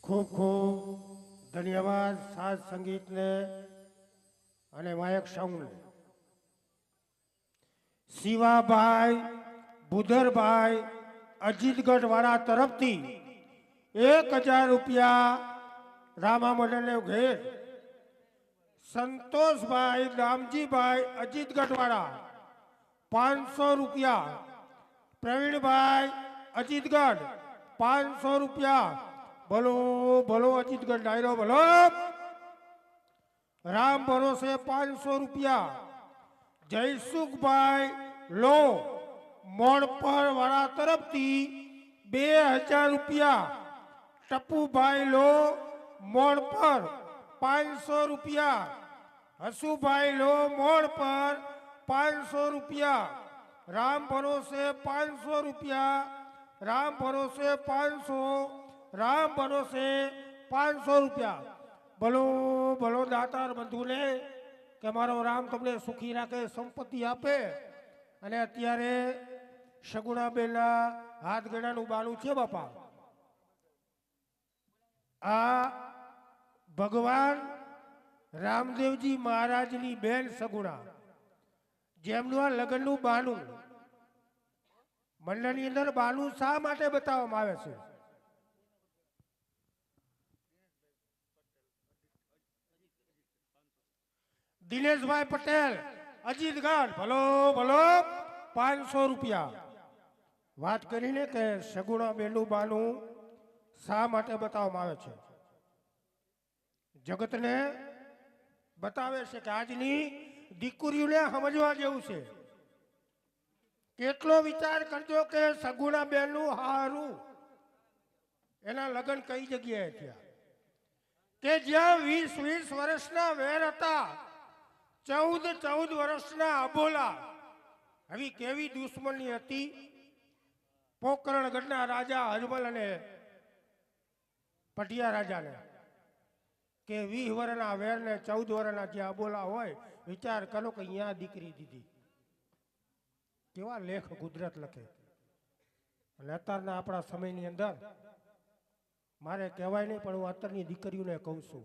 ખૂબ ખૂબ ધન્યવાદ સાજ સંગીતને અને વાયક સાઉન્ડને. શિવાભાઈ ભુધરભાઈ અજીતગઢ વાળા તરફથી 1000 રૂપિયા રામા મંડળને ઘેર. સંતોષભાઈ દામજીભાઈ અજીતગઢ વાળા 500 રૂપિયા. પ્રવીણભાઈ અજીતગઢ 500 રૂપિયા. બોલો બોલો અજીતગઢ ડાયરો બોલો. રામ ભરોસે 500 રૂપિયા. જયસુખભાઈ લો મોણપર વાળા તરફથી 2000 રૂપિયા. ટપુભાઈ લો મોણપર 500 રૂપિયા. હસુભાઈ લો મોણપર 500 રૂપિયા. રામ ભરોસે 500 રૂપિયા. રામ ભરોસે 500. રામ ભરોસે 500 રૂપિયા. ભલો ભલો દાતાર બંધુને કે મારો રામ તમને સુખી રાખે, સંપત્તિ આપે. અને અત્યારે સગુણાબેનના હાથ ગણાનું બાનું છે બાપા. આ ભગવાન રામદેવજી મહારાજની બેન સગુણા, જેમનું આ લગ્નનું બાનું મંડળની અંદર બાનું શા માટે બતાવવામાં આવે છે? દિનેશભાઈ પટેલ અજીતગઢ ભલો ભલો 500 રૂપિયા. વાત કરીને કે સગુણા બેનું બાનું શા માટે બતાવવામાં આવે છે? જગતને બતાવે છે કે આજની દીકરીઓને સમજવા જેવું છે. કેટલો વિચાર કરજો કે સગુણા બેનનું હારું એના લગ્ન કઈ જગ્યાએ થયા કે જ્યાં 20 વર્ષના વેર હતા, 14 વર્ષના અબોલા. આવી કેવી દુશ્મની હતી પોકરણગઢના રાજા હજમલ અને પટિયા રાજાને, કે 20 વર્ષના વેર ને 14 વર્ષના જે અબોલા હોય. વિચાર કરો કે અહીંયા દીકરી દીધી. કેવા લેખ કુદરત લખે. અને અત્યારના આપણા સમયની અંદર મારે કહેવાય નહીં, પણ હું અત્યારની દીકરીઓને કહું છું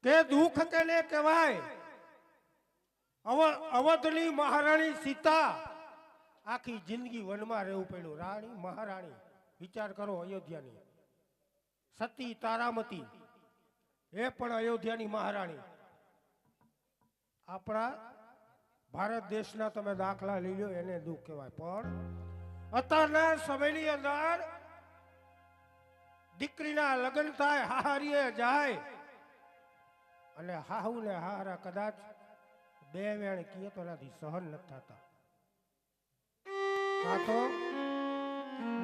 કે દુઃખ કેને કહેવાય. અવધની મહારાણી સીતા આખી જિંદગી વનમાં રહેવું પડ્યું. રાણી મહારાણી વિચાર કરો, અયોધ્યાની સતી તારામતી એ પણ અયોધ્યાની મહારાણી. આપણા ભારત દેશના તમે દાખલા લઈ લો, એને દુઃખ કહેવાય. પણ અત્યારના સમયની અંદર દીકરીના લગ્ન થાય, હાહારીએ જાય અને હાહુ ને હારા કદાચ 2 વેણ કીએ તો એનાથી સહન નથી થતા.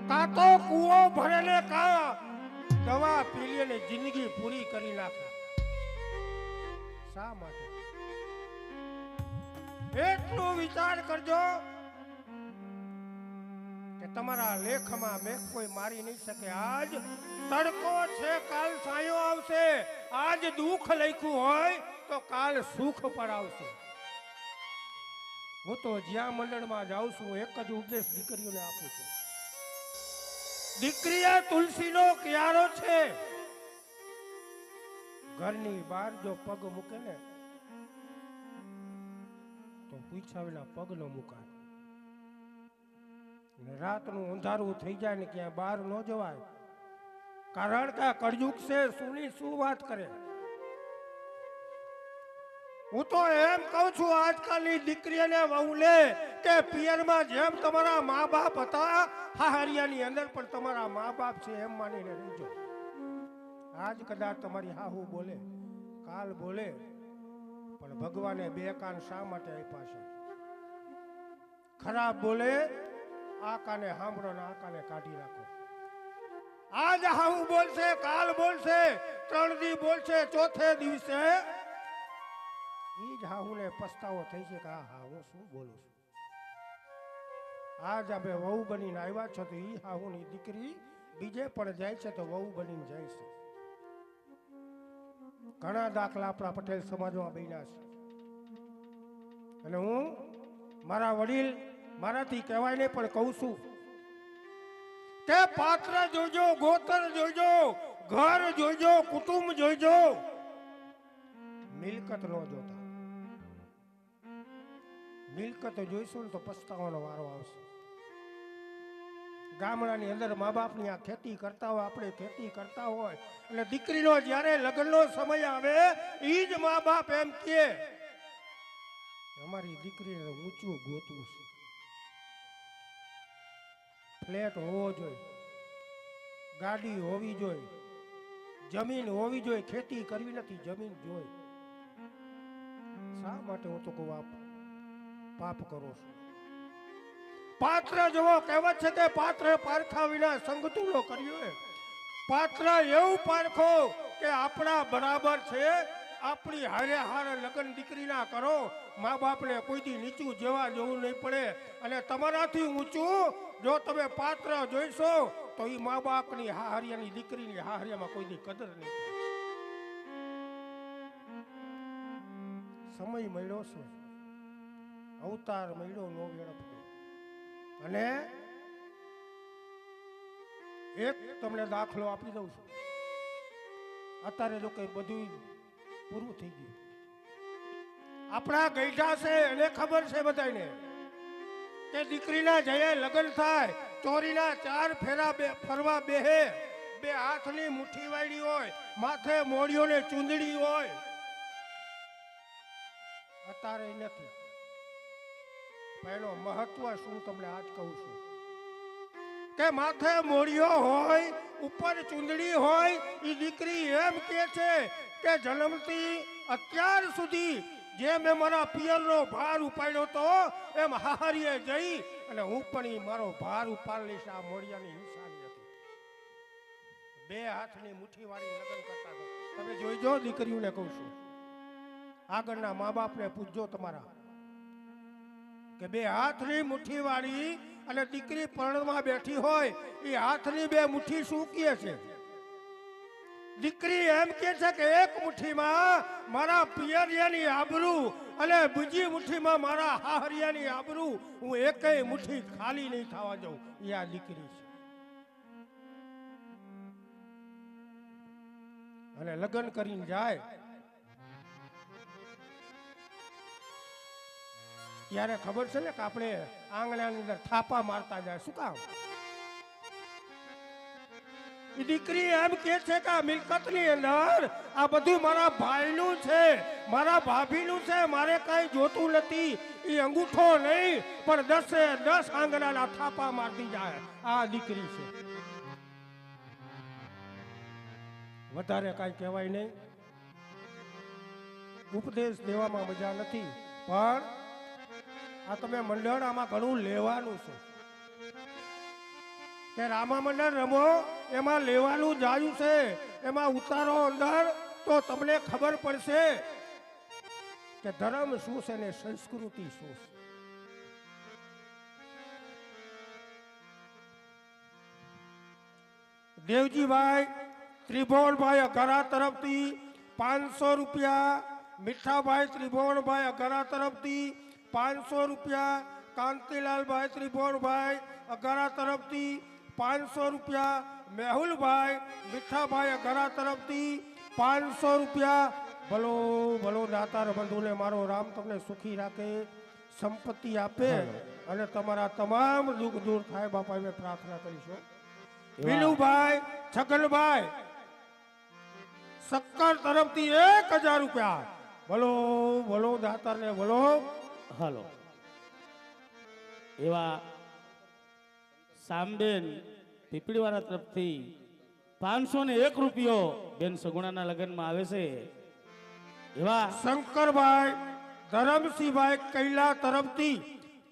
કાં તો કૂવો ભરે ને દવા પી લે, જિંદગી પૂરી કરી નાખે. શા માટે? એટલો વિચાર કરજો કે તમારા લેખમાં મેં કોઈ મારી નહીં શકે. આજ તડકો છે, કાલ સાયો આવશે. આજ દુઃખ લખ્યું હોય તો કાલ સુખ પર આવશે. હું તો જ્યાં મંડળમાં જાઉં છું એક જ ઉપદેશ દીકરીઓને આપું છું. દીકરી એ તુલસીનો ક્યારો છે. ઘરની બહાર જો પગ મૂકે ને તો પૂછ્યા વિના પગ ન મુકાય. રાતનું અંધારું થઈ જાય ને ક્યાં બહાર ન જવાય. કારણ કે કળયુગ છે. સુની શું વાત કરે. હું તો એમ કહું છું આજકાલની દીકરીઓને વહુલે કે પિયરમાં જેમ તમારા મા બાપ હતા, હાહરિયાની અંદર પણ તમારા મા બાપ છે એમ માનીને રહેજો. આજ કદાચ તમારી હાહુ બોલે, કાલ બોલે, પણ ભગવાને 2 કાન શા માટે આપ્યા છે? ખરાબ બોલે આ કાને સાંભળો ને આ કાને કાઢી રાખો. આજ હાહુ બોલશે, કાલ બોલશે, 3 દી બોલશે, ચોથે દિવસે ઈ જ હાહુને પસ્તાવો થઈ છે કે હા હું શું બોલું છું. આજ અમે વહુ બનીને આવ્યા છો તો ઈ હાહુની દીકરી બીજે પણ જાય છે તો વહુ બનીને જાય છે. ઘણા દાખલા આપણા પટેલ સમાજમાં બન્યા છે. અને હું મારા વડીલ મારાથી કહેવાય નહીં પણ કહું છું કે પાત્ર જોજો, ગોત્ર જોજો, ઘર જોજો, કુટુંબ જોજો, મિલકત ન જોતા. મિલકત જોઈશું ને તો પસ્તાવાનો વારો આવશે. ગામડાની અંદર મા બાપની આ ખેતી કરતા હોય, આપણે ખેતી કરતા હોય, અને દીકરીનો જ્યારે લગ્નનો સમય આવે એ જ મા બાપ એમ કહે અમારી દીકરીને ઊંચું ગોતવું છે, ફ્લેટ હોવો જોઈએ, ગાડી હોવી જોઈએ, જમીન હોવી જોઈએ, ખેતી કરવી નથી, જમીન જોઈએ. શા માટે હું તો કહું આપ પાપ કરો છો? પાત્ર જેવો કહેવત છે કે પાત્ર પારખા વિના સંગતું નો કર્યું. પાત્ર એવું પારખો કે આપણા બરાબર છે, આપણી હારે હારે લગ્ન દીકરીના કરો. મા બાપને કોઈથી નીચું જેવા જવું નહીં પડે. અને તમારાથી ઊંચું જો તમે પાત્ર જોઈશો તો એ મા બાપની હાહરિયાની દીકરીની હાહરિયામાં કોઈની કદર નહીં. સમય મળ્યો છે, અવતાર મળ્યો નો વેડફતો. અને એક તમને દાખલો આપી દઉં છું. અત્યારે જો કઈ બધું પૂરું થઈ ગયું. આપણા ગઈઢા છે એને ખબર છે બધાને કે દીકરીના જયે લગ્ન થાય, ચોરીના 4 ફેરા ફરવા બેહે, 2 હાથની મુઠ્ઠી વાળી હોય, માથે મોડિયોને ચૂંદડી હોય. અત્યારે નથી. એનો મહત્વ શું તમને આજ કહું છું કે માથે મોડિયો હોય, ઉપર ચૂંદડી હોય, એ દીકરી એમ કે છે કે જન્મથી અત્યાર સુધી જે મેં મારા પિયરનો ભાર ઉપાડ્યો તો એમ હાહરીએ જઈ અને હું પણ ઈ મારો ભાર ઉપાડી લઈશ. આ મોડિયાની હિંસાની હતી. 2 હાથની મુઠ્ઠી વાળી લગ્ન કરતા હતા. તમે જોઈજો, દીકરીઓને કહું છું, આગળના મા બાપને પૂછજો તમારા કે 2 હાથની મુઠ્ઠી વાળી અને દીકરી પરણમાં બેઠી હોય, એ હાથની 2 મુઠ્ઠી શું કહે છે? દીકરી એમ કે છે કે એક મુઠ્ઠીમાં મારા પિયરિયાની આબરૂ અને બીજી મુઠ્ઠીમાં મારા હાહરિયાની આબરૂ, હું એકેય મુઠ્ઠી ખાલી નહીં થવા દઉં. એ આ દીકરી છે. અને લગ્ન કરીને જાય ત્યારે ખબર છે ને કે આપણે આંગણાની અંદર થાપા મારતા જાય. શું કામ? દીકરી એમ કે છે કે આ મિલકતની અંદર આ બધું મારા ભાઈનું છે, મારા ભાભીનું છે, મારે કઈ જોતું નથી. એ અંગૂઠો નહીં પણ 10 આંગણાના થાપા મારતી જાય. આ દીકરી છે. વધારે કઈ કહેવાય નહીં. ઉપદેશ દેવામાં મજા નથી, પણ આ તમે મંડળ આમાં ઘણું લેવાનું છે કે રામા મંડળ રમો, એમાં લેવાનું જાયું છે, એમાં ઉતારો અંદર તો તમને ખબર પડશે કે ધર્મ શું છે ને સંસ્કૃતિ શું છે. દેવજીભાઈ ત્રિભુવનભાઈ અઘરા તરફથી 500 રૂપિયા, મીઠાભાઈ ત્રિભુવનભાઈ અઘરા તરફથી 500 રૂપિયા, કાંતિલાલભાઈ ત્રિભુવનભાઈ અઘરા તરફથી 500 રૂપિયા, મેહુલભાઈ મીઠાભાઈ અઘરા તરફથી 500 રૂપિયા. ભલો ભલો દાતાર બંધુને મારો રામ તમને સુખી રાખે, સંપત્તિ આપે અને તમારા તમામ દુઃખ દૂર થાય. બાપા અમે પ્રાર્થના કરીશું. વિનુભાઈ છગનભાઈ સક્કર તરફથી 1000 રૂપિયા. ભલો ભલો દાતાર ને ભલો. હાલો. એવા સામબેન પીપળીવાળા તરફથી 501 રૂપિયો બેન સગુણાના લગ્નમાં આવે છે. એવા શંકરભાઈ ધરમસિંહભાઈ કૈલા તરફથી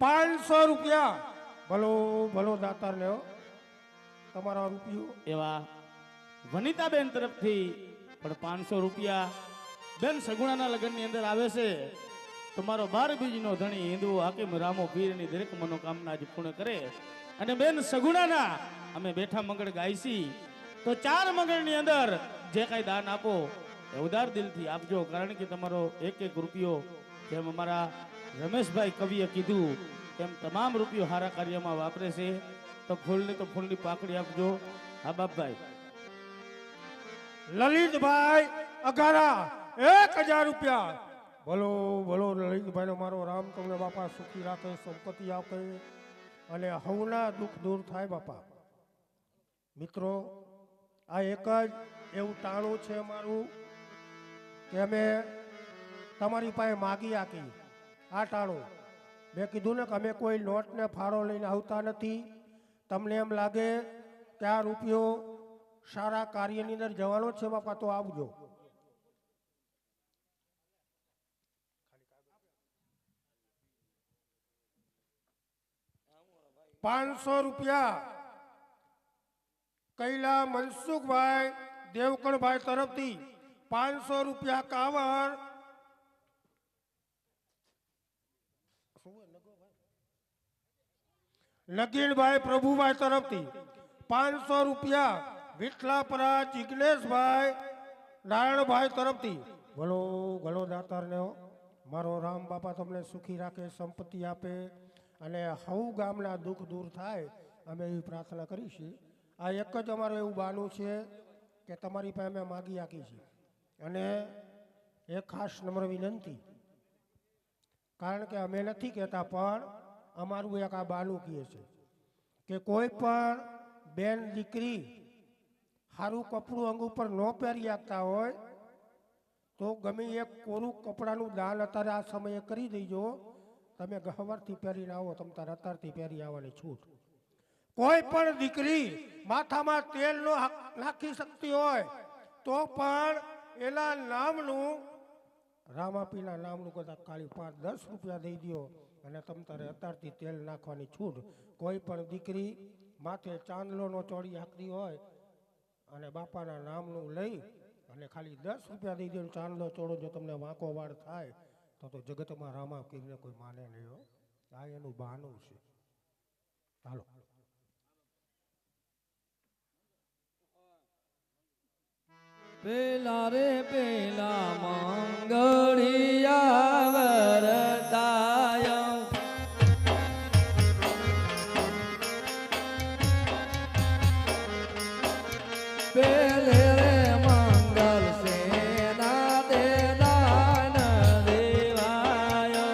500 રૂપિયા. ભલો ભલો દાતાર ને તમારા રૂપિયો. એવા વનિતાબેન તરફથી પણ 500 રૂપિયા બેન સગુણાના લગ્નની અંદર આવે છે. તમારો 12 બીજનો ધણી હિન્દુ હાકીમ રામો પીરની દરેક મનોકામના આજે પૂર્ણ કરે. અને બેન સગુણાના અમે બેઠા મંગળ ગાઈશી તો 4 મંગળની અંદર જે કાંઈ દાન આપો એ ઉદાર દિલથી આપજો. કારણ કે તમારો 1 રૂપિયો જેમ અમારા રમેશભાઈ કવિએ કીધું તેમ તમામ રૂપિયો સારા કાર્યમાં વાપરે છે. તો ફૂલની પાકડી આપજો. હા બાપભાઈ. લલિતભાઈ અઘારા 1000 રૂપિયા. બોલો બોલો લલિતભાઈ નો મારો રામ તમને બાપા સુખી રાખે, સંપત્તિ આપે અને હવના દુઃખ દૂર થાય બાપા. મિત્રો, આ એક જ એવું ટાણું છે મારું કે અમે તમારી પાસે માગી આપી. આ ટાણું મેં કીધું ને કે અમે કોઈ નોટ ને ફાળો લઈને આવતા નથી. તમને એમ લાગે કે આ રૂપિયો સારા કાર્યની અંદર જવાનો છે બાપા તો આવજો. ₹500 કૈલા મનસુખભાઈ દેવકણભાઈ તરફથી ₹500 કાવર. નગીનભાઈ પ્રભુભાઈ તરફથી ₹500 વિઠલાપરા જિગ્નેશભાઈ નારાયણભાઈ તરફથી. ભલો ઘણો દાતારને મારો રામ બાપા તમને સુખી રાખે, સંપત્તિ આપે અને હવ ગામના દુઃખ દૂર થાય અમે એવી પ્રાર્થના કરીશું. આ એક જ અમારું એવું બાનું છે કે તમારી પાસે અમે માગી આપી છે. અને એક ખાસ નમ્ર વિનંતી, કારણ કે અમે નથી કહેતા પણ અમારું એક આ બાનું કહે છે કે કોઈ પણ બેન દીકરી સારું કપડું અંગ ઉપર ન પહેરી આપતા હોય તો ગમે એક કોરું કપડાનું દાન અત્યારે આ સમયે કરી દેજો. તમે ગહવરથી પહેરીને આવો, તમે તાર અત્યારથી પહેરી આવવાની છૂટ. કોઈ પણ દીકરી માથામાં તેલ નો નાખી શકતી હોય તો પણ એના નામનું રામાપીના નામનું કદાચ ખાલી ₹5-10 દઈ દો અને તમે તારે અત્યારથી તેલ નાખવાની છૂટ. કોઈ પણ દીકરી માથે ચાંદલો નો ચોળી હાકતી હોય અને બાપાના નામનું લઈ અને ખાલી ₹10 દઈ દો, ચાંદલો ચોળો જો તમને વાંકો વાળ થાય તો જગતમાં રામાપીરને કોઈ માને નહીં હો. આ એનું બહાનું છે. હાલો. પેલા રે પેલા મંગળિયા વરતાય, પેલે રે મંગલ સેના તે દાન દેવાય,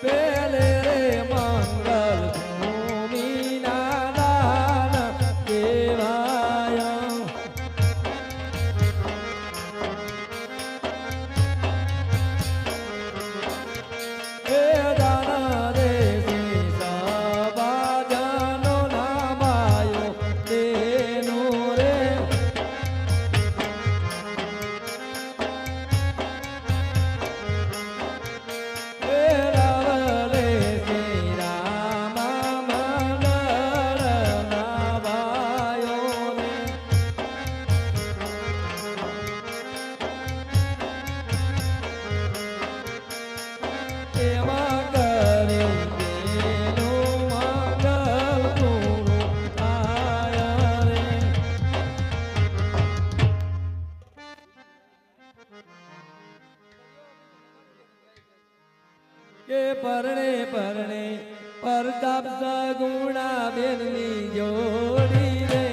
પેલે રે મંગલ ભૂમિના દાન દેવાય, એ દાન દેશી સભાજનો નામાયો તેનું રે, એ રાવલે શ્રી રામા મંગળ નાવાયો રે, એમાં કરી તેનું મંગળ પૂરું થાય રે. કે પરણે પરણે પરતાપ સગુણા બેનની જોડી રે,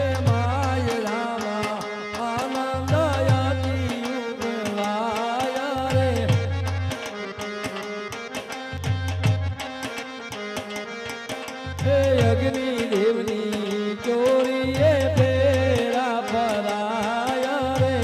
એ માય રામા આનંદ અતિ ઉગવાય રે, એ અગ્નિ દેવની ચોરીએ ફેરા ફરાય રે,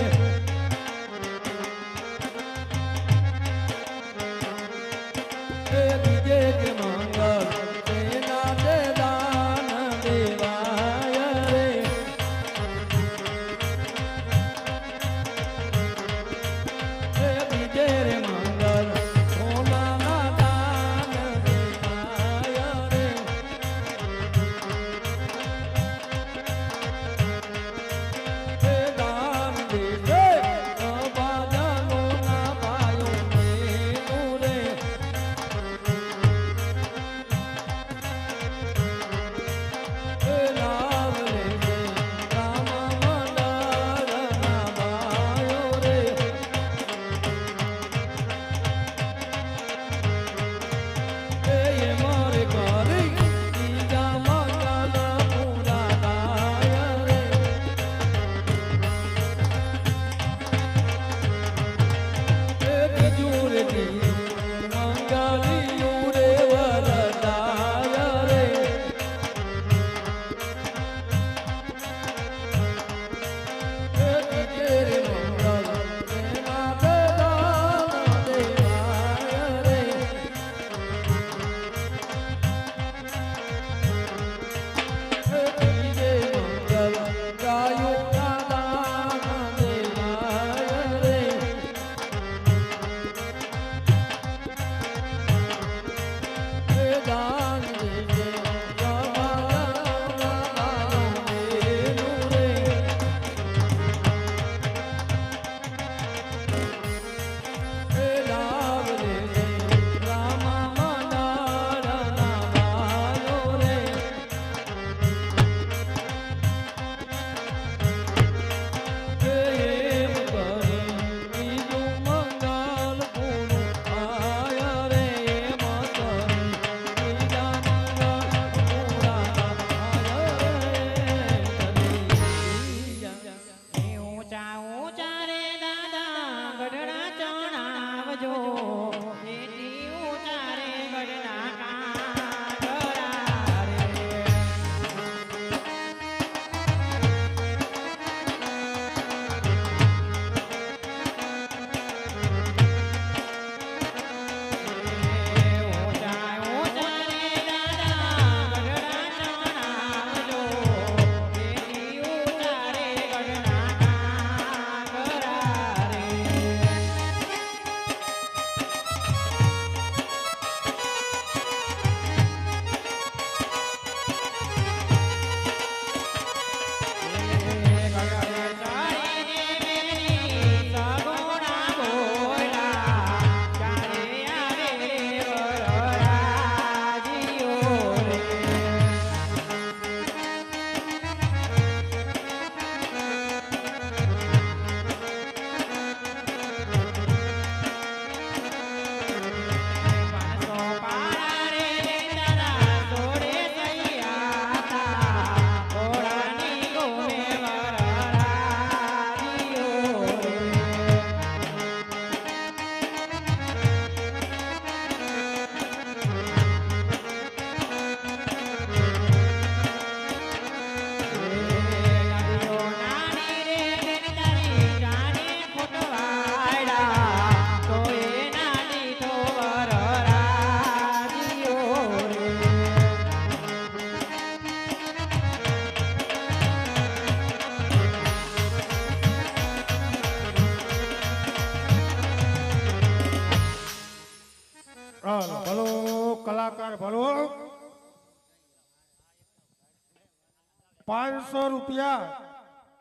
રૂપિયા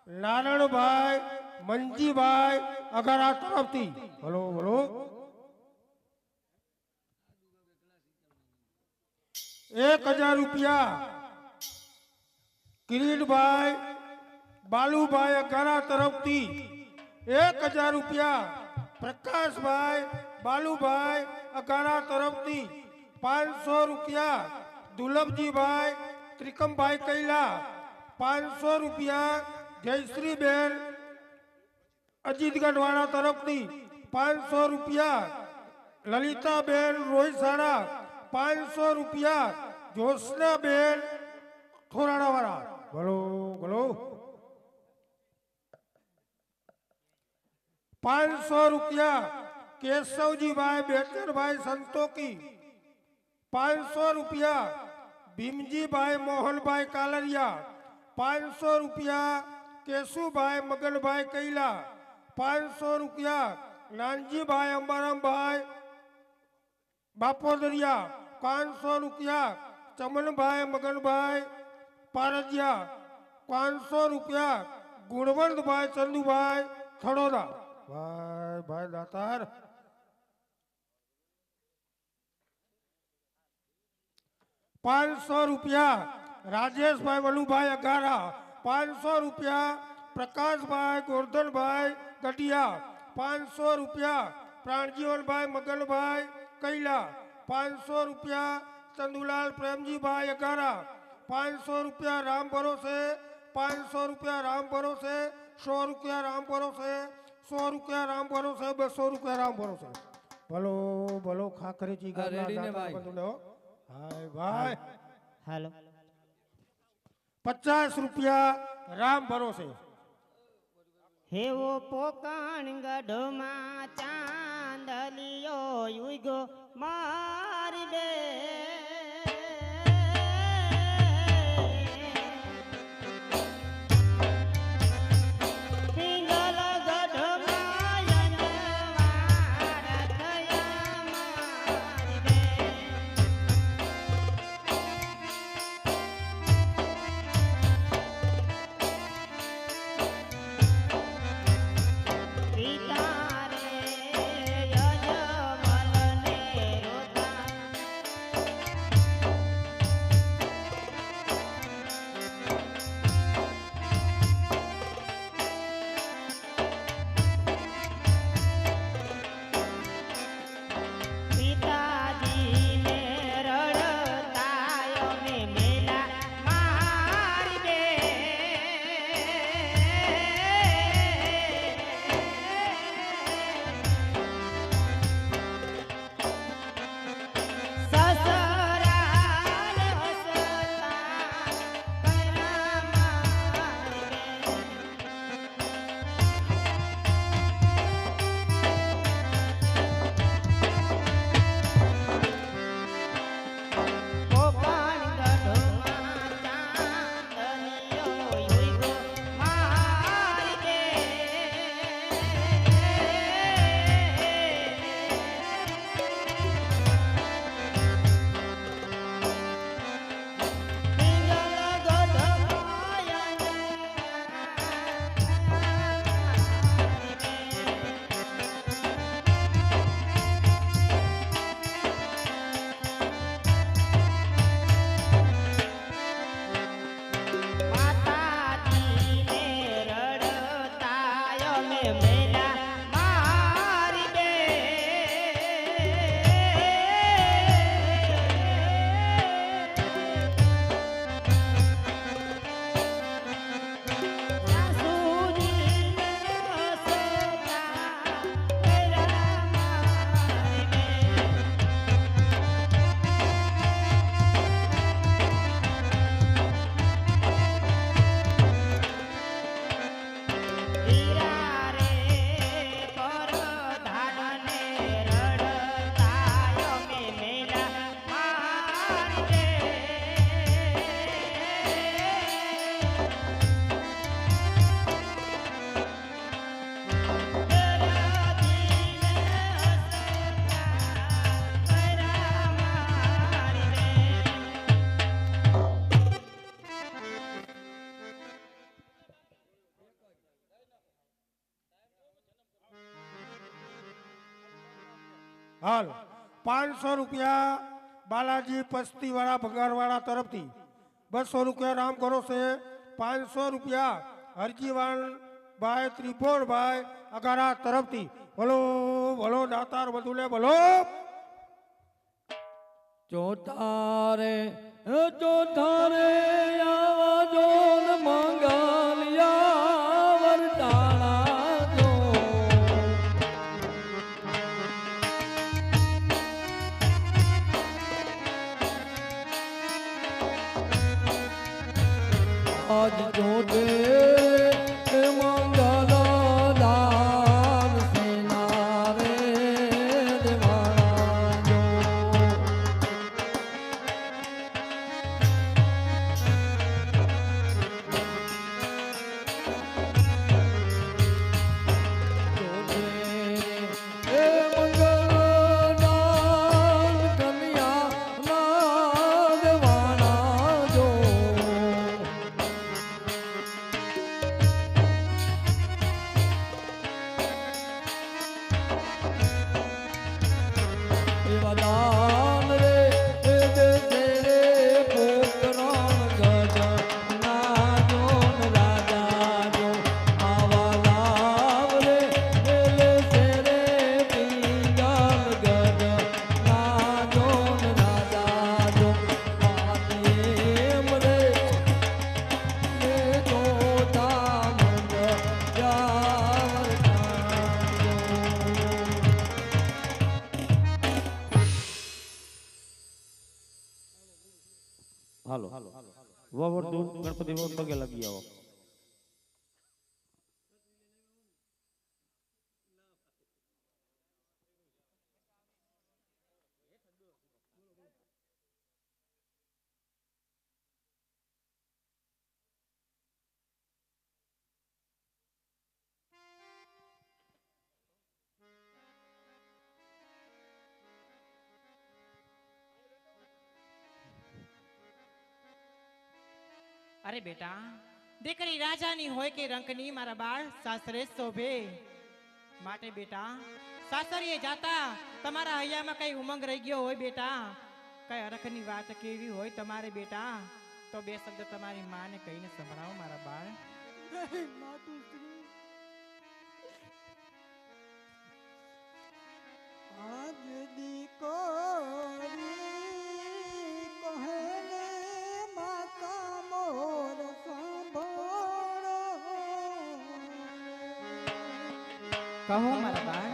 નારણભાઈ મંજીભાઈ અગારા તરફથી. બોલો બોલો. 1000 રૂપિયા કિરીટભાઈ બાલુભાઈ અગારા તરફથી. 1000 રૂપિયા પ્રકાશભાઈ બાલુભાઈ અગારા તરફથી. 500 રૂપિયા દુલભજીભાઈ ત્રિકમભાઈ કૈલા. 500 રૂપિયા જયશ્રીબેન અજીતગઢવાળા તરફથી. 500 રૂપિયા લલિતાબેન રોહિસાણા. 500 રૂપિયા જ્યોત્સનાબેન થોરાણાવાળા. બોલો બોલો. 500 રૂપિયા કેશવજીભાઈ બેચરભાઈ સંતોકી. 500 રૂપિયા ભીમજીભાઈ મોહનભાઈ કાલરિયા. 500 રૂપિયા કેશુભાઈ મગનભાઈ કૈલા. 500 રૂપિયા નાનજીભાઈ અંબારામભાઈ બાપોદરિયા. 500 રૂપિયા ચમનભાઈ મગનભાઈ પારજિયા. 500 રૂપિયા ગુણવંતભાઈ ચંદુભાઈ થડોદા. ભાઈ ભાઈ દાતાર. 500 રૂપિયા રાજેશભાઈ વલુભાઈ અગારા. 500 રૂપિયા પ્રકાશભાઈ ગોરધનભાઈ ગઢિયા. 500 રૂપિયા પ્રાણજીવનભાઈ મગનભાઈ કૈલા. 500 રૂપિયા ચંદુલાલ પ્રેમજીભાઈ અગારા. 500 રૂપિયા રામ ભરોસે. 500 રૂપિયા રામ ભરોસે. 100 રૂપિયા રામ ભરોસે. 100 રૂપિયા રામ ભરોસે. 200 રૂપિયા રામ ભરોસે. ભલો ભલો ખાખરેજી ગામના રેડી ને દાતા ભાઈ. બંધુને હો. હાય ભાઈ. હાલો 50 રૂપિયા રામ ભરોસે. હેવો પોકણ ગઢમાં ચાંદલિયો યુગો મારી બે પિંગલ ગઢમાં યનવાર થયા મારી બે પિતા રે હાલ 500 રૂપિયા બાલાજી પસ્તીવાળા ભંગારવાળા તરફથી, 200 રૂપિયા રામ કરો છે, 500 રૂપિયા હરજીવાન ભાઈ ત્રિભુવનભાઈ અગારા તરફથી. બોલો બોલો દાતાર વધુલે બોલો. ચોથારે આવા જોન મંગલિયા વરતાણા જો આજ જોતે મંગલ દાન સેના રે દેવાણા જો હાલો વવર દૂર ગણપતિ બાપા પગે લાગી આવો. અરે બેટા, દીકરી રાજાની હોય કે રંકની મારા બાળ સાસરે શોભે. માટે બેટા સાસરીએ જાતા તમારા હૈયામાં કઈ ઉમંગ રહી ગયો હોય બેટા, કઈ અરખની વાત કેવી હોય તમારે બેટા, તો બે શબ્દ તમારી માને કહીને સંભળાવો મારા બાળ. આજ દીકરી કહેને માતા મોર સાંભળો. કહો મારા બાળ.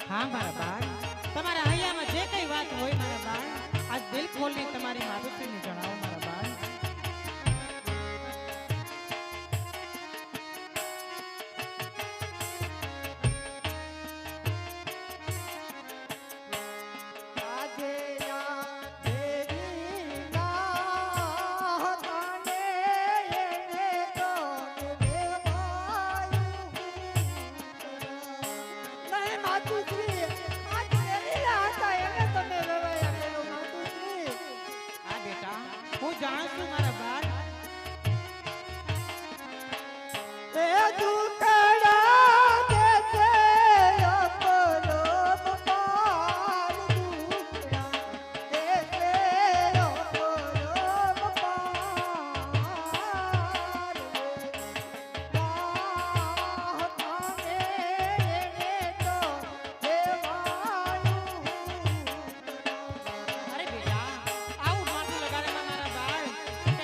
હા મારા બાળ, તમારા હૈયામાં જે કઈ વાત હોય મારા બાળ, આજ દિલ ખોલીને તમારી માતુશ્રીને જણાવો મારા બાળ. આજે આ દેવીના હતાને એને તો દેવાયું. નહીં માતુશ્રી, આ દેવીના હતા એને તમે લેવાયા કરો માતુશ્રી. આ બેટા હું જાણું છું મારા બાળ. એ દુખડા દેશે અપરોપ પાર. દુખડા દેશે અપરોપ પાર. દાહતાને એને તો દેવાયું. અરે બેટા આવું માથું લગાડે મારા બાળ, કઈ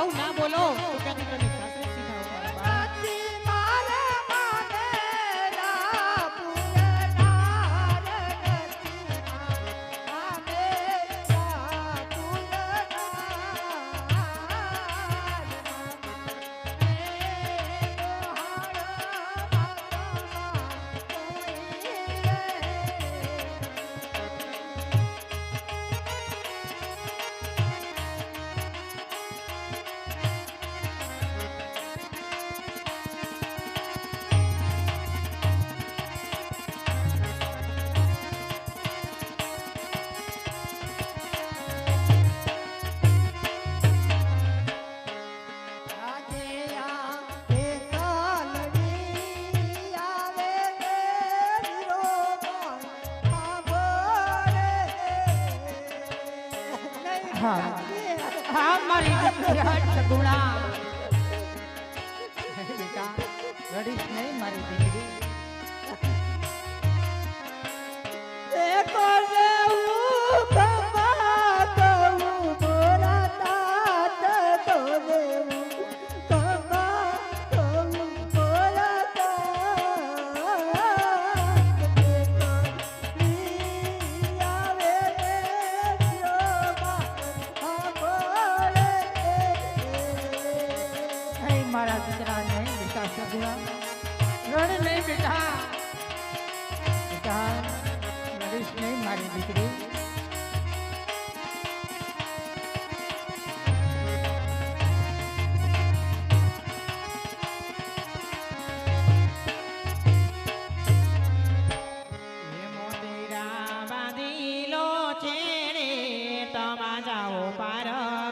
આવું ના બોલો તો ક્યાંથી તમે સાસરે સીધા આવો મારા બાળ નથી મારે માનેલા પૂરનાર નથી માનેલા હા મારી દીકરી સગુણા બેટા રડીશ નહીં મારી દીકરી મારા દીકરા નહીં બેટા સગુણા રડ નહીં બેટા બેટા રડીશ નહીં મારી દીકરી એ મોતીરા બાંધીલો છેડે તમા જાઓ પાર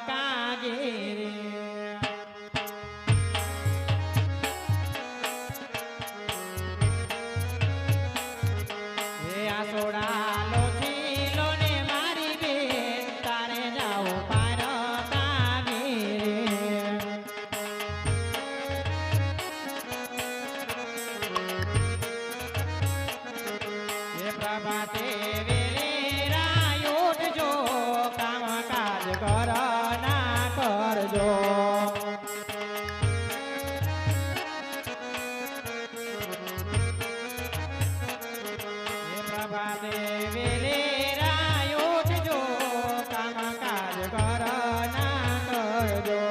કાગે રે એ આ સોડાલો છીલો ને મારી બેન તારે જાઓ પાર કાગે રે એ પ્રભાતે વેરા ઉઠજો કામ કાજ કર ના કરજો એ પ્રભાતે વેરા ઉઠજો કામ કાજ કર ના કરજો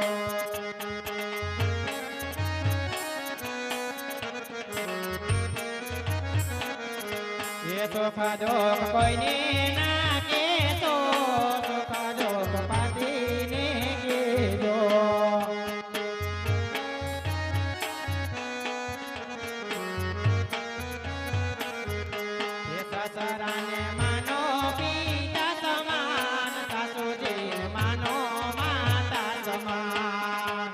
એ તો ખાધો કોઈને ના કેતો તો ખાધો પાટીને કેજો એ સસરાને માનો પિતા સમાન સાસુજીને માનો માતા સમાન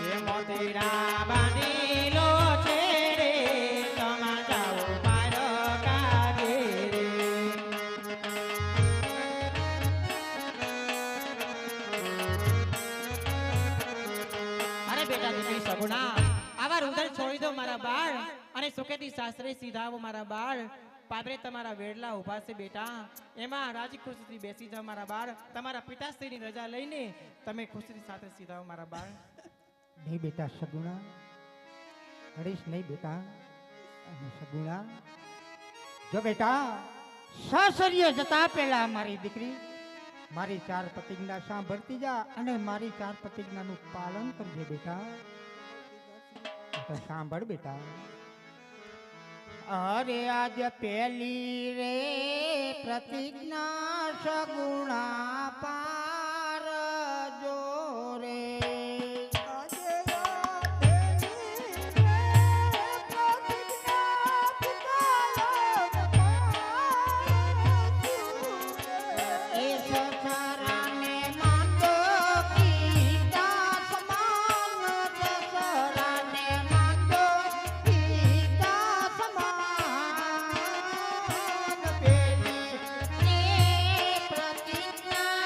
એ મોતીરા બાંધીલો છેડે તમા જાઓ પાર કાગે રે અરે બેટા દીકરી સગુણા આવા રુદલ છોડી દો મારા બાળ અને સુખેથી સાસરે સીધા આવો મારા બાળ પાદરે તમારા વેડલા ઉભા છે બેટા એમાં રાજી ખુશીથી બેસી જાઓ મારા બાળ તમારા પિતાશ્રીની રજા લઈને તમે ખુશીથી સાથે સીધા આવો મારા બાળ નહીં બેટા સગુણા રડીશ નહીં બેટા અને સગુણા જો બેટા સાસરીએ જતા પહેલા મારી દીકરી મારી 4 પ્રતિજ્ઞા સાંભળતી જા અને મારી 4 પ્રતિજ્ઞાનું પાલન કરજે બેટા તો સાંભળ બેટા અરે આજ પહેલી રે પ્રતિજ્ઞા સગુણા પાર જો રે એ સસરાને માંગો પિતા સમાન સસરાને માંગો પિતા સમાન પેલી ને પ્રતિજ્ઞા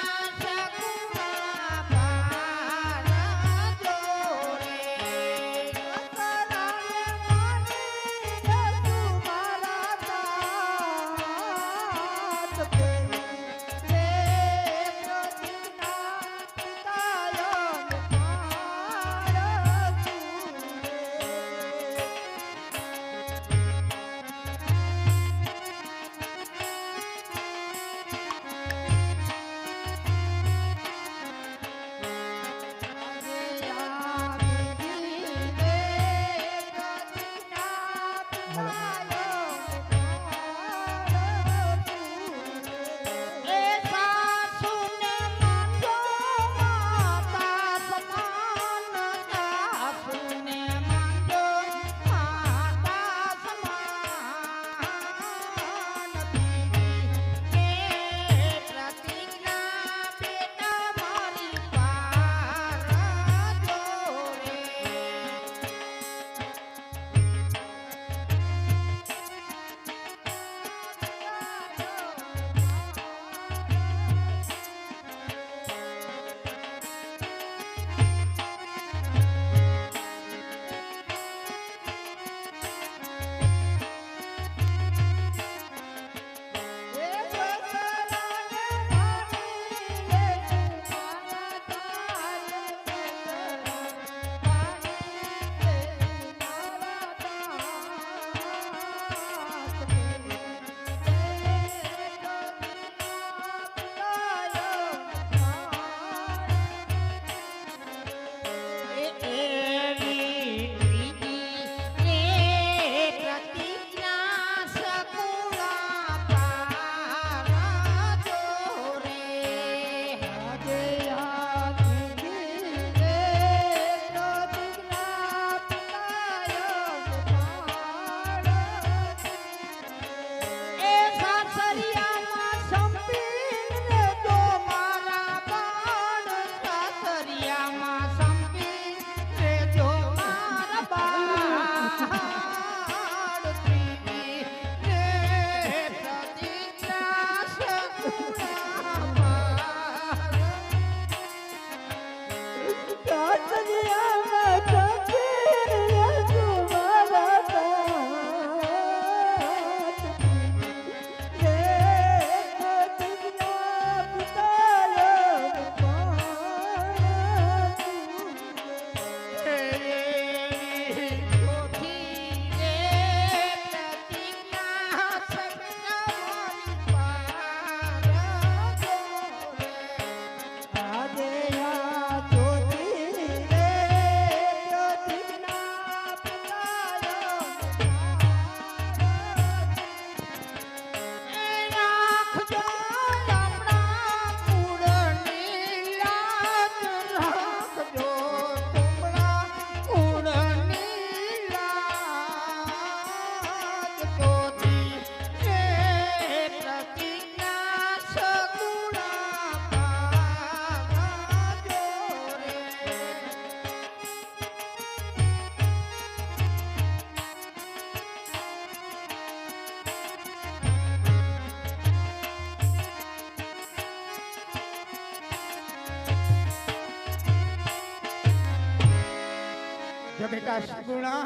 બેટા સગુણા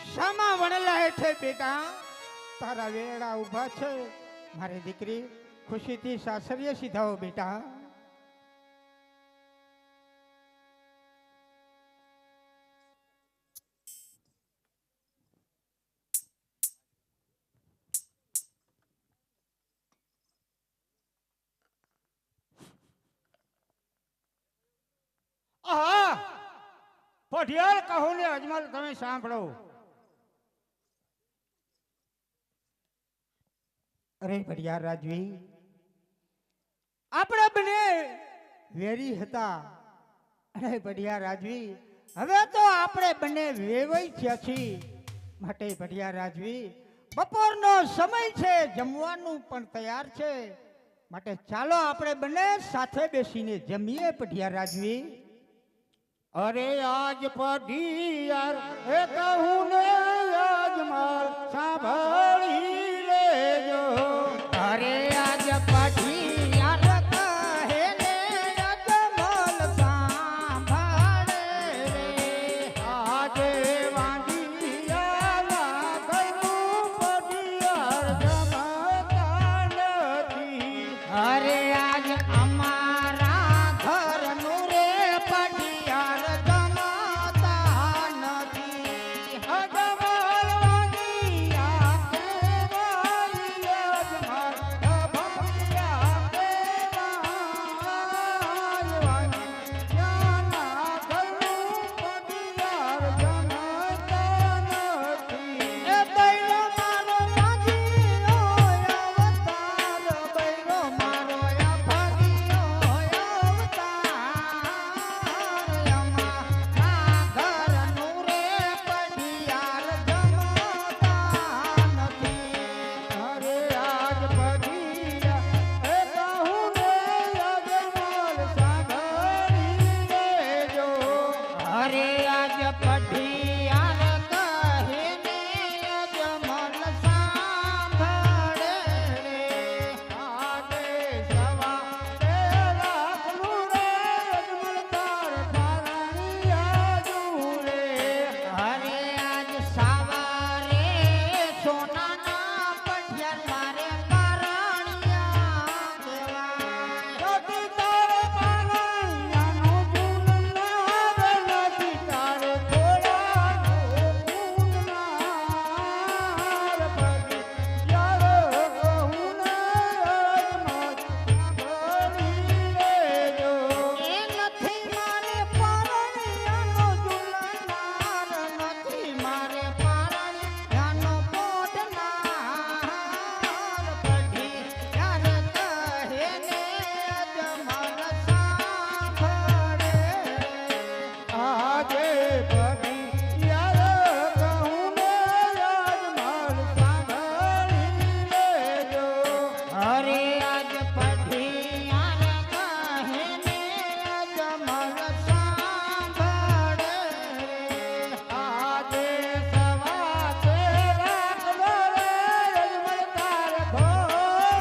શામા વણલા હેઠે બેટા તારા વેડા ઊભા છે મારી દીકરી ખુશીથી સાસરીએ સીધાઓ બેટા આહા પઢિયાર કહું ને અજમલ તમે સાંભળો અરે પઢિયાર રાજવી આપણે બને વેરી હતા અરે પઢિયાર રાજવી હવે તો આપણે બને વેવાઈ થયા છીએ માટે પઢિયાર રાજવી બપોરનો સમય છે જમવાનું પણ તૈયાર છે માટે ચાલો આપણે બને સાથે બેસીને જમીએ પઢિયાર રાજવી અરે આજ પઢિયાર એ કહું ને આજ માર સાંભળી લેજો અરે આજ પઢિયાર કહે ને અજમલ સાંભળે રે આજે વાંદિયાના ઘરનું પઢિયાર જમતા નથી અરે આજ અમારા ઘરનું રે પઢિયાર જમતા નથી અજમલ વાંદિયા કેવાય અજમલ ભમરિયા કેવાય વાંદિયાના ઘરનું પઢિયાર જમતા નથી એ બૈરો મારો વાંદિયો અવતાર બૈરો મારો અભાગિયો અવતાર અમારા ઘરનું રે પઢિયાર જમતા નથી અરે આજ પઢિયા એ કહું ને અજમલ સાંભળી લેજો અરે આજ પઢિયાર કહે ને અજમલ સાંભળે રે આજે સવારે રાખલું રે અજમલ તાર પારણિયા જુએ અરે આજ સવારે સોનાના પઢિયાર મારે પારણિયા કહેવાય નથી તારે પારણિયાનો જૂન નાર નથી તારે ઘોડાનો ખૂન નાર પઢિયાર કહું ને અજમલ સાંભળી લેજો એ નથી મારે પારણિયાનો જુલનાર નથી મારે પારણિયાનો પોઢનાર પઢિયાર કહે ને અજમલ સાંભળે આજે પઢિયાર કહું ને અજમલ સાંભળી લેજો અરે આજ પઢિયાર કહે ને અજમલ સાંભળે આજે સવાસે રાખલો રે અજમલ તાર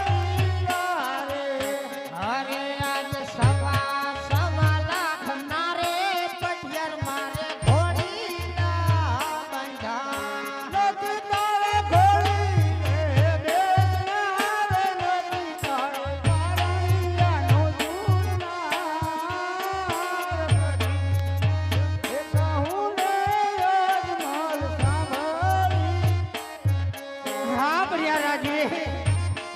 ઘોડિયા રે અરે આજ સવા લાખ ના રે પઢિયાર મારે ઘોડીના બંધા નથી તારે ઘોડી રે બેસનાર નથી તારે પારણિયાનો જૂનાર એ કહું ને અજમલ સાંભળી હા પઢિયાર રાજી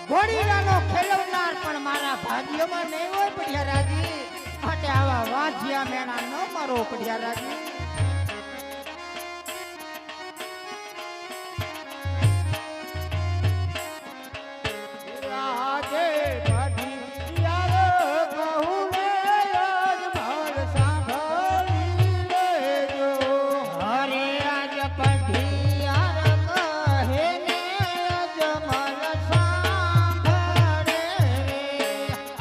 ઘોડીલાનો ખેલવનાર પણ મારા ભાગ્યમાં નહીં હોય પઢિયાર રાજી માટે આવા વાંજિયા મેણા ન મારો પઢિયાર રાજી આજે પઢિયાર કહું ને અજમલ સાંભળી લેજો અરે આજ પઢિયાર કહે ને અજમલ સાંભળે રે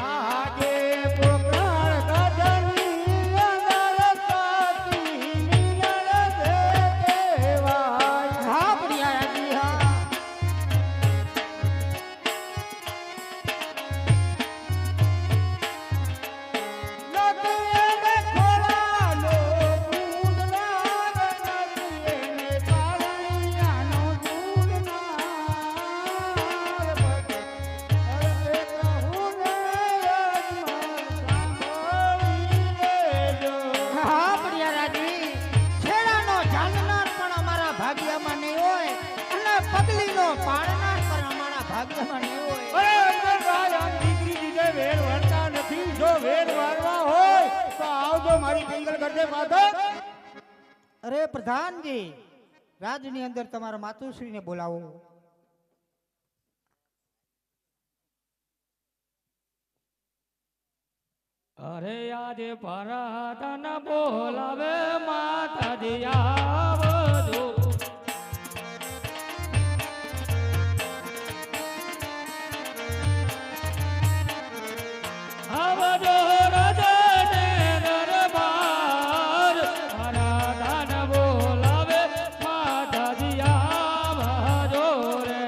આજે પોકળ ગધની અંદર સાતી નીરળ દે કહેવાય હા પઢિયાર રાજી હા નથી એને ખોળાનો ખૂન નાર એમાં નહીં હોય. અરે અંદર ભાઈ આ દીકરી દીધે વેર વળતા નથી. જો વેર વાળવા હોય તો આવજો મારી પિંગલ કરજે પાછળ. અરે પ્રધાનજી, રાજની અંદર તમારા માતુશ્રીને બોલાવો. અરે આજે પરાધન બોલાવે માતાજી આવજો. આવજો રજને દરબાર, પરાધન બોલાવે માતાજી આવજો રે.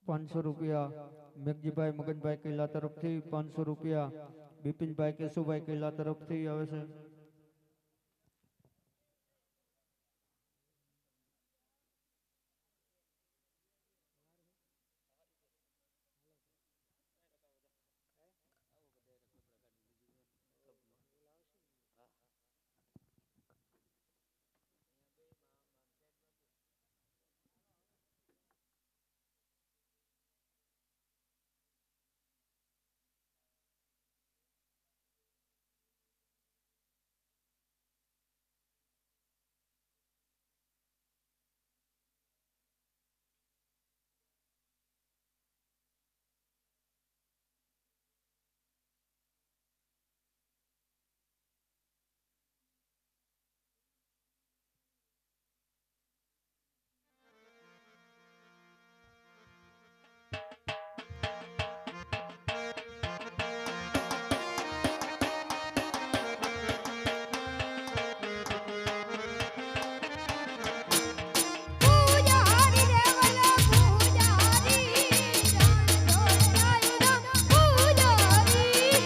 ₹500 મેઘજીભાઈ મગનભાઈ કિલ્લા તરફથી, ₹500 બિપિનભાઈ કેશુભાઈ કિલ્લા તરફથી આવે છે. પૂજારી દેવલ પૂજારી રામ પૂજારી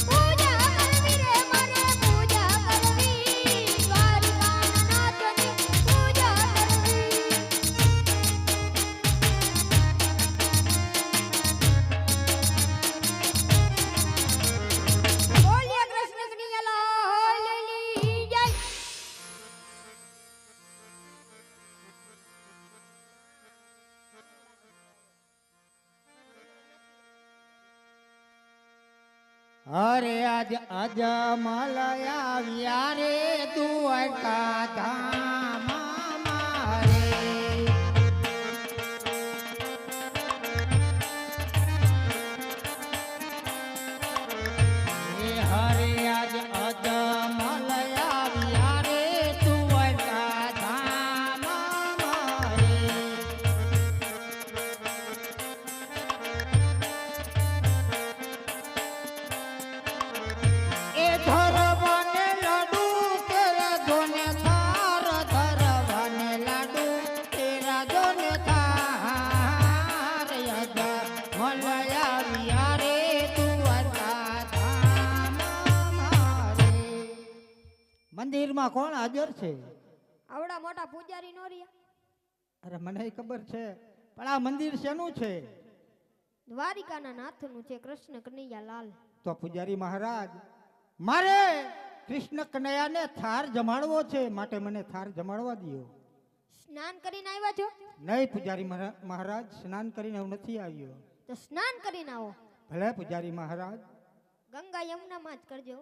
પૂજા કરવી રે મને પૂજા કરવી દ્વારકાના નાથની પૂજા કરવી બોલીએ કૃષ્ણ કનૈયા લાલની જય. અરે આજ અજમલયા આવ્યા રે દ્વારકા ધામ મારે. હે હરે આજ અજમલયા આવ્યા રે દ્વારકા ધામ મારે. એ ધરવાને લાડુ તેરા જોને થાર, ધરવાને લાડુ તેરા જોને થાર. યજા મલયા વિયારે દ્વારકા ધામ મારે. મંદિરમાં કોણ હાજર છે? આવડા મોટા પૂજારી નો રહ્યા. અરે મને ખબર છે, પણ આ મંદિર શેનું છે? દ્વારિકાના નાથનું છે, કૃષ્ણ કનૈયા લાલ. તો પૂજારી મહારાજ, મારે કૃષ્ણ કનૈયાને થાર જમાડવો છે, માટે મને થાર જમાડવા દો. સ્નાન કરીને આવ્યા છો? નહીં પૂજારી મહારાજ, સ્નાન કરીને હું નથી આવ્યો. તો સ્નાન કરીને આવો. ભલે પૂજારી મહારાજ. ગંગા યમુનામાં જ કરજો.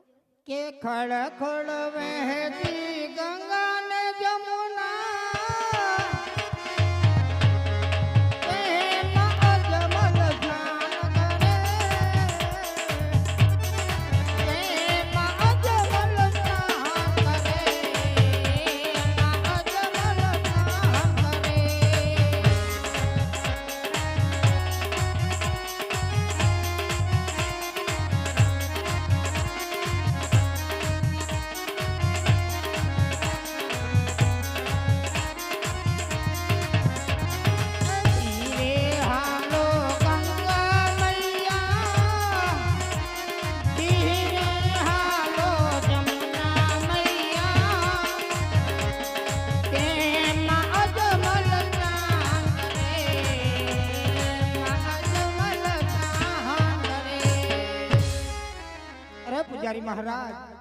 કે ખડ ખડ વહેતી ગંગા ને જમુના, એમાં અજમલ સ્નાન કરે. એમાં અજમલ સ્નાન કરે. એમાં અજમલ સ્નાન કરે. મહારાજ,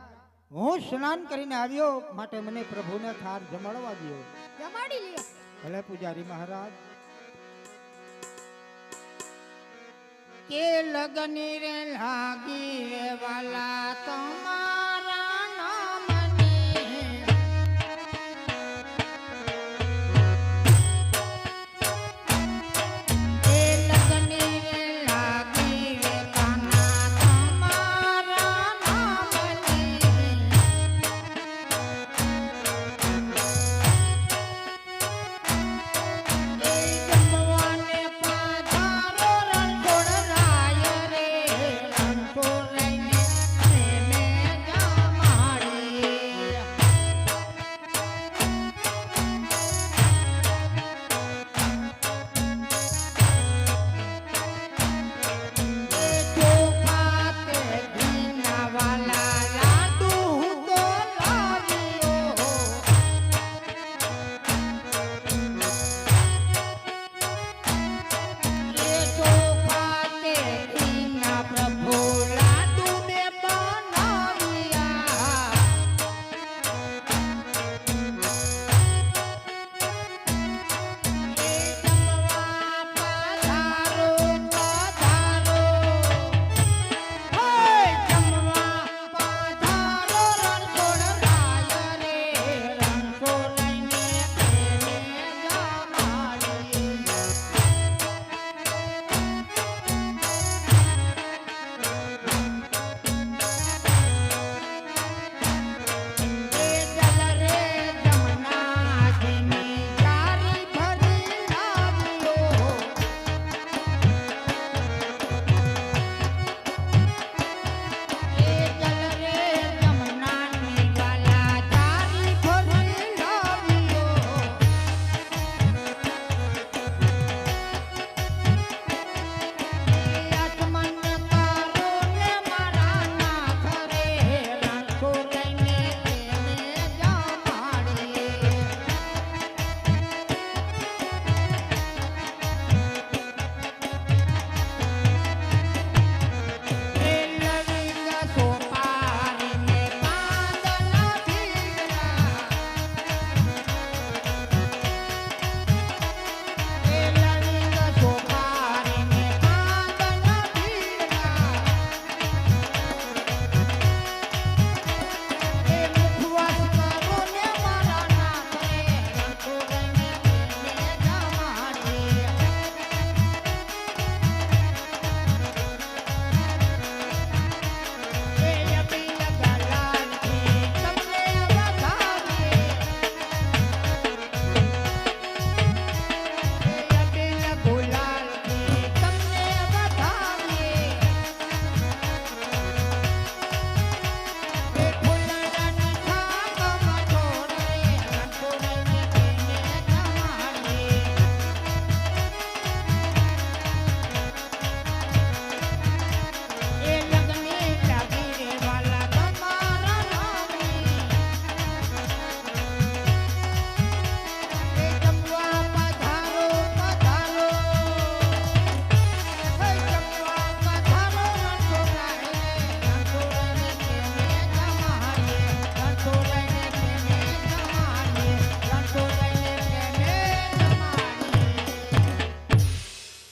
હું સ્નાન કરીને આવ્યો માટે મને પ્રભુને થાર જમાડવા દો. જમાડી લ્યો. ભલે પૂજારી મહારાજ. કે લગની રે લાગી રે વાલા તમારા